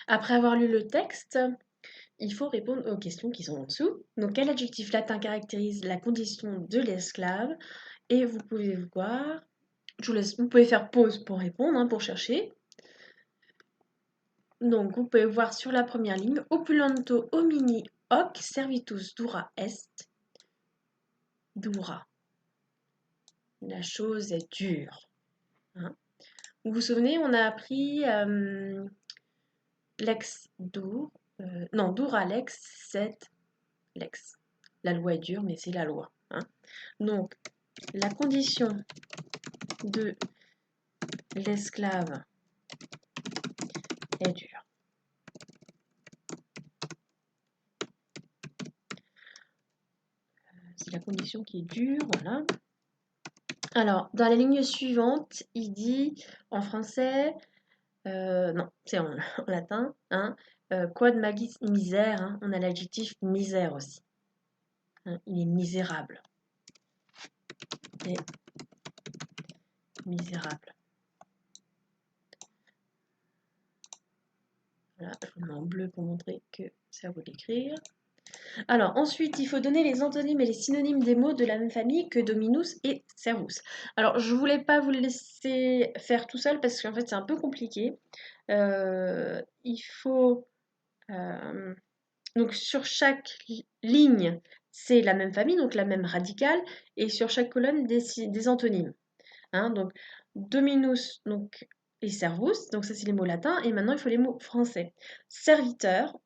Après avoir lu le texte, il faut répondre aux questions qui sont en dessous. Donc, quel adjectif latin caractérise la condition de l'esclave? Et vous pouvez voir, vous pouvez faire pause pour répondre, hein, pour chercher. Donc, vous pouvez voir sur la première ligne, opulento homini hoc servitus dura est. Dura. La chose est dure. Hein. Vous vous souvenez, on a appris lex dur. Non, dura lex, c'est lex. La loi est dure, mais c'est la loi. Hein. Donc, la condition de l'esclave est dure. C'est la condition qui est dure, voilà. Alors, dans la ligne suivante, il dit en français, non, c'est en, en latin, hein, quod magis misère, hein, on a l'adjectif misère aussi. Hein, il est misérable. Et misérable. Voilà, je vous mets en bleu pour montrer que c'est à vous d'écrire. Alors, ensuite, il faut donner les antonymes et les synonymes des mots de la même famille que dominus et servus. Alors, je voulais pas vous le laisser faire tout seul parce qu'en fait, c'est un peu compliqué. Il faut... donc, sur chaque ligne, c'est la même famille, donc la même radicale, et sur chaque colonne, des antonymes. Hein, donc, dominus, donc, et servus, donc ça, c'est les mots latins, et maintenant, il faut les mots français. Serviteur,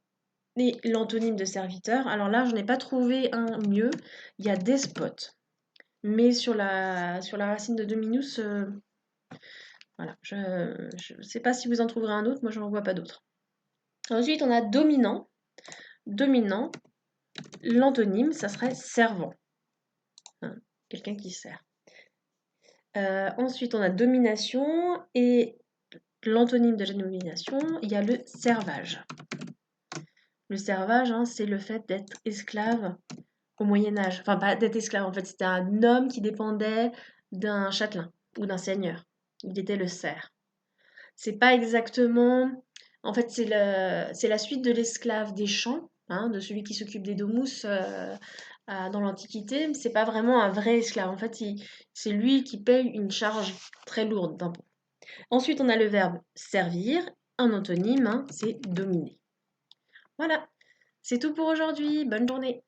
et l'antonyme de serviteur, alors là, je n'ai pas trouvé un mieux. Il y a despote. Mais sur la racine de dominus, voilà, je ne sais pas si vous en trouverez un autre, moi je n'en vois pas d'autre. Ensuite, on a dominant. Dominant, l'antonyme, ça serait servant. Hein, quelqu'un qui sert. Ensuite, on a domination et l'antonyme de la domination, il y a le servage. Le servage, hein, c'est le fait d'être esclave au Moyen Âge. Enfin, pas d'être esclave, en fait, c'était un homme qui dépendait d'un châtelain ou d'un seigneur. Il était le serf. C'est pas exactement... En fait, c'est la suite de l'esclave des champs, hein, de celui qui s'occupe des domus dans l'Antiquité. C'est pas vraiment un vrai esclave. En fait, c'est lui qui paye une charge très lourde d'impôts. Ensuite, on a le verbe servir. Un antonyme, hein, c'est dominer. Voilà, c'est tout pour aujourd'hui. Bonne journée.